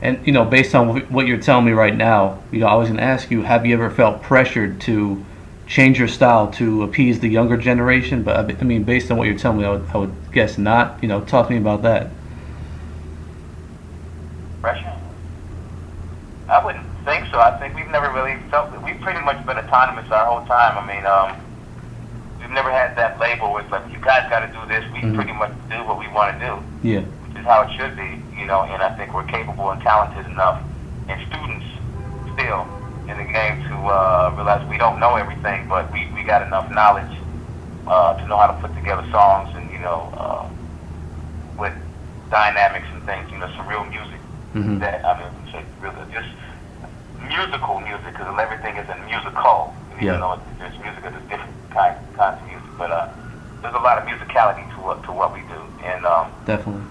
And based on what you're telling me right now, I was going to ask you, have you ever felt pressured to change your style to appease the younger generation? But I mean, based on what you're telling me, I would guess not. Talk to me about that. Pressure? I wouldn't think so. I think we've never really felt that. We've pretty much been autonomous our whole time. I mean, we've never had that label with like, you guys got to do this. We Hmm. pretty much do what we want to do, Yeah. which is how it should be, and I think we're capable and talented enough, and students still in the game to realize we don't know everything, but we got enough knowledge to know how to put together songs and, with dynamics and things, some real music Hmm. that, I mean, really just musical music, because everything isn't musical, even Yeah. though there's music, there's different kinds of music, but there's a lot of musicality to what we do, and Definitely.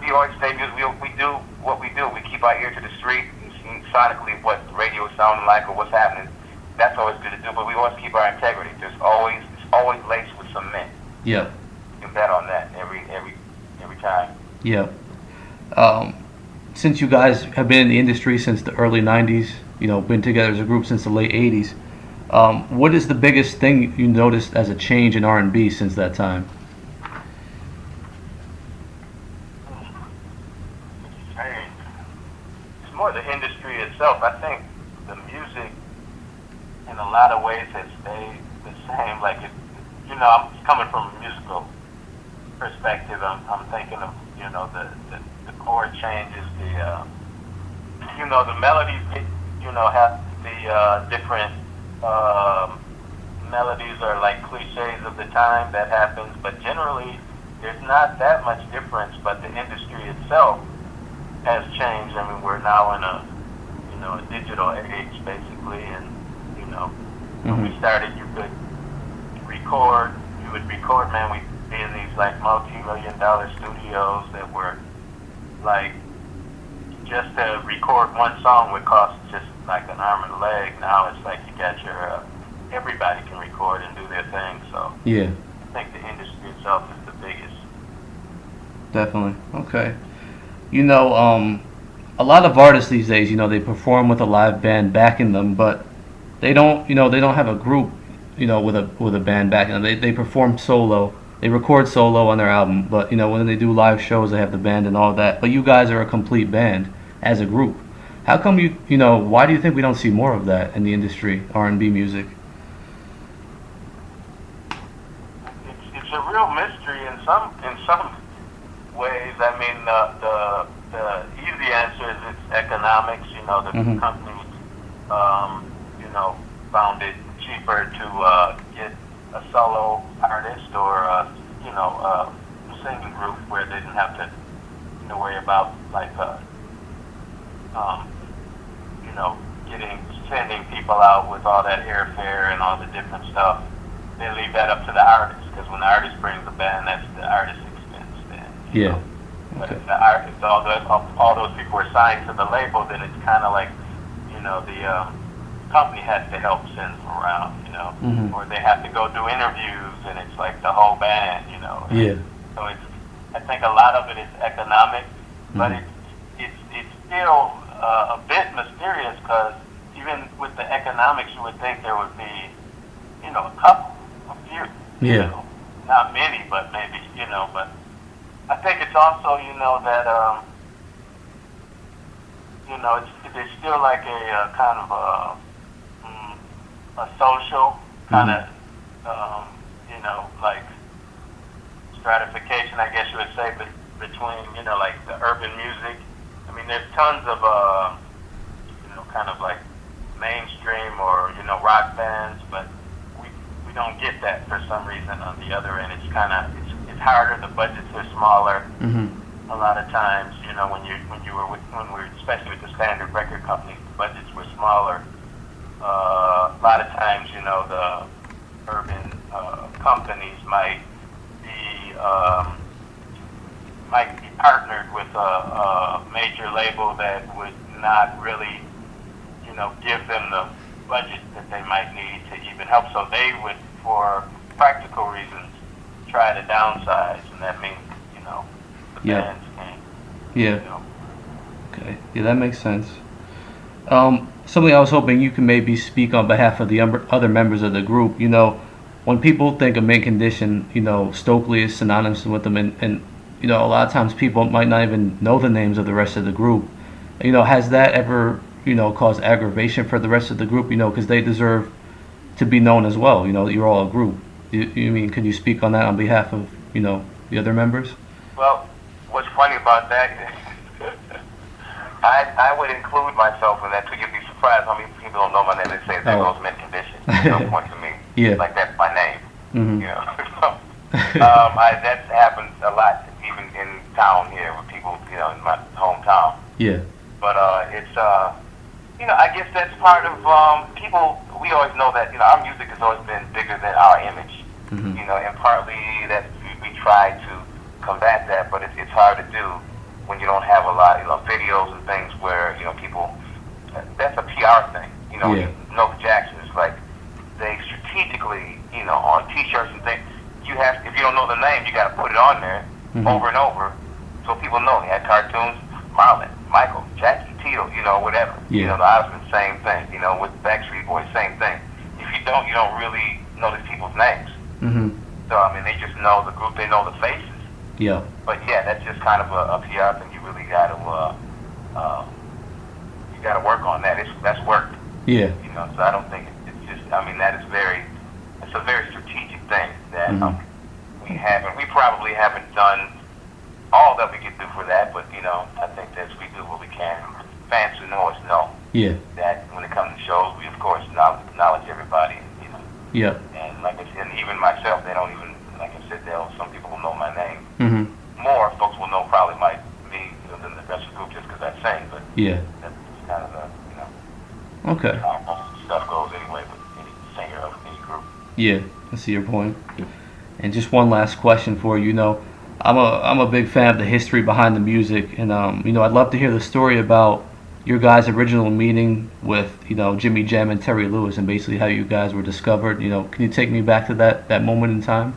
we always say music, we do what we do, we keep our ear to the street, and see sonically what the radio is sounding like or what's happening. That's always good to do, but we always keep our integrity. It's always laced with cement. Yeah. You can bet on that every time. Yeah. Um, since you guys have been in the industry since the early '90s, been together as a group since the late '80s, what is the biggest thing you noticed as a change in R&B since that time? Hey, it's more the industry itself. I think the music, in a lot of ways, has stayed the same. Like, I'm coming from a musical perspective. I'm thinking of, the chord changes, the melodies, have the different melodies are like cliches of the time that happens, but generally there's not that much difference, but the industry itself has changed. I mean, we're now in a digital age, basically, and, when Hmm. we started, you would record, man, we'd be in these, like, multi-million-dollar studios that were, like, just to record one song would cost just, like, an arm and a leg. Now it's like you got everybody can record and do their thing, so Yeah, I think the industry itself is the biggest. definitely. Okay. A lot of artists these days, they perform with a live band backing them, but they don't have a group, with a band backing them. They perform solo. They record solo on their album, but when they do live shows, they have the band and all that. But you guys are a complete band as a group. How come why do you think we don't see more of that in the industry, R&B music? It's a real mystery in some ways. I mean, the easy answer is it's economics. The Hmm. companies, found it cheaper to get a solo artist or a singing group where they didn't have to worry about like um, sending people out with all that airfare and all the different stuff. They leave that up to the artist, because when the artist brings the band, that's the artist's expense. Then, Yeah. But Okay. if the artist, all those people are signed to the label, then it's kind of like, the company has to help send them around, Hmm. or they have to go do interviews, and it's like the whole band. Yeah. So I think a lot of it is economic, but Hmm. it's still a bit mysterious, because even with the economics, you would think there would be, a couple, a few, Yeah. not many, but maybe, but I think it's also, that, there's still like a kind of a social kind Hmm. of, like stratification, I guess you would say, between, like the urban music. I mean, there's tons of, kind of like mainstream or, rock bands, but we don't get that for some reason on the other end. It's harder, the budgets are smaller. Hmm. A lot of times, when we were, especially with the standard record companies, the budgets were smaller. A lot of times, the urban companies might be partnered with a major label that would not really, give them the budget that they might need to even help. So they would, for practical reasons, try to downsize, and that means, the Yeah. bands can't, Yeah. you know, Okay. Yeah, that makes sense. Something I was hoping you could maybe speak on behalf of the other members of the group. When people think of Mint Condition, Stokely is synonymous with them, and a lot of times people might not even know the names of the rest of the group. Has that ever, caused aggravation for the rest of the group? Because they deserve to be known as well. You're all a group. You mean, could you speak on that on behalf of, the other members? Well, what's funny about that is I would include myself in that too. You'd be surprised how many people don't know my name. They say there goes Mint Condition at some point to me. Yeah. Like that's my name. Mm-hmm. That's happened a lot, even in town here with people, in my hometown. Yeah. But I guess that's part of people. We always know that our music has always been bigger than our image. Mm-hmm. And partly that we try to combat that, but it's hard to do when you don't have a lot of videos and things where people. That's a PR thing. Yeah. Jackson is like they strategically, on T-shirts and things. If you don't know the name, you got to put it on there over and over so people know. They had cartoons, Marlon, Michael, Jackie, Teal, whatever. Yeah. The Osmond, same thing. With Backstreet Boys, same thing. If you don't really know these people's names. Mm-hmm. So they just know the group, they know the faces. Yeah. But yeah, that's just kind of a PR thing. You really got to work on that. That's work. Yeah. So I don't think it's just. It's a very strategic thing that we probably haven't done all that we could do for that, but I think that we do what we can. Fans who know us know. Yeah. That when it comes to shows, we of course acknowledge everybody. Yeah. And like I said, and even myself, they don't even, like I said, some people will know my name. Mm-hmm. More folks will know probably me than the rest of the group just because I sing. But yeah. That's kind of Okay. how most stuff goes anyway with any singer of any group. Yeah, I see your point. And just one last question for you. I'm a big fan of the history behind the music, and I'd love to hear the story about your guys' original meeting with Jimmy Jam and Terry Lewis, and basically how you guys were discovered. Can you take me back to that moment in time?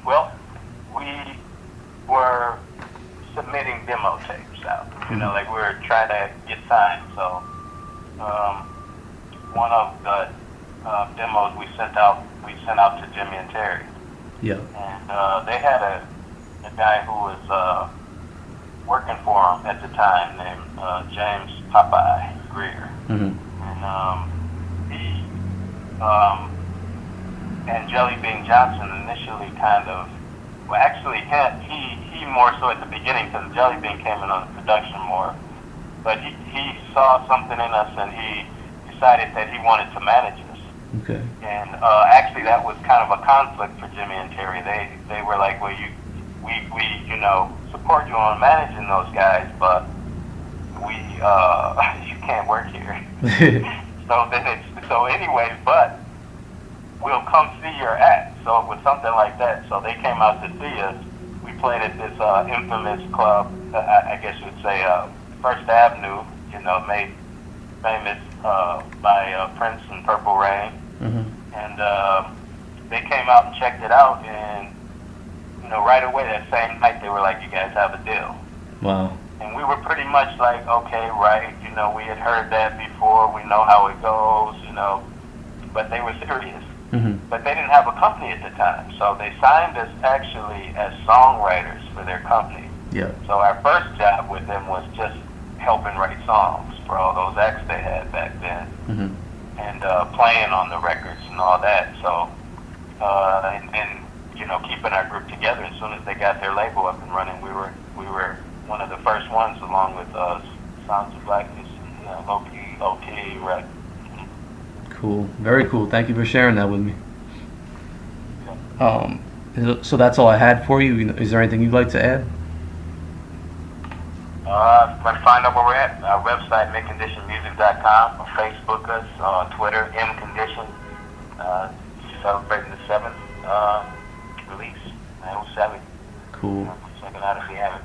Well, we were submitting demo tapes out. Like we were trying to get signed. So one of the demos we sent out to Jimmy and Terry. Yeah. And they had a guy who was working for him at the time named James Popeye Greer. Mm-hmm. And he and Jelly Bean Johnson initially he more so at the beginning, because Jelly Bean came in on the production more, but he saw something in us and he decided that he wanted to manage us. Okay. And actually that was kind of a conflict for Jimmy and Terry. They were like, well, we support you on managing those guys, but you can't work here. So anyways, but we'll come see your act. So it was something like that. So they came out to see us. We played at this infamous club, I guess you would say First Avenue, made famous by Prince and Purple Rain. Mm-hmm. And they came out and checked it out, and right away that same night they were like, you guys have a deal. Wow. And we were pretty much like, okay, right, we had heard that before, we know how it goes, but they were serious. Mm-hmm. But they didn't have a company at the time, so they signed us actually as songwriters for their company. Yeah. So our first job with them was just helping write songs for all those acts they had back then. Mm-hmm. And playing on the records and all that. So, and keeping our group together. As soon as they got their label up and running, we were one of the first ones, along with Sounds of Blackness and Low-Key, right? Cool. Very cool. Thank you for sharing that with me. So that's all I had for you. Is there anything you'd like to add? Find out where we're at. Our website, MintConditionMusic.com, or Facebook us on Twitter, MCondition. Celebrating the 7th release, 907. Cool. Check it out if you haven't.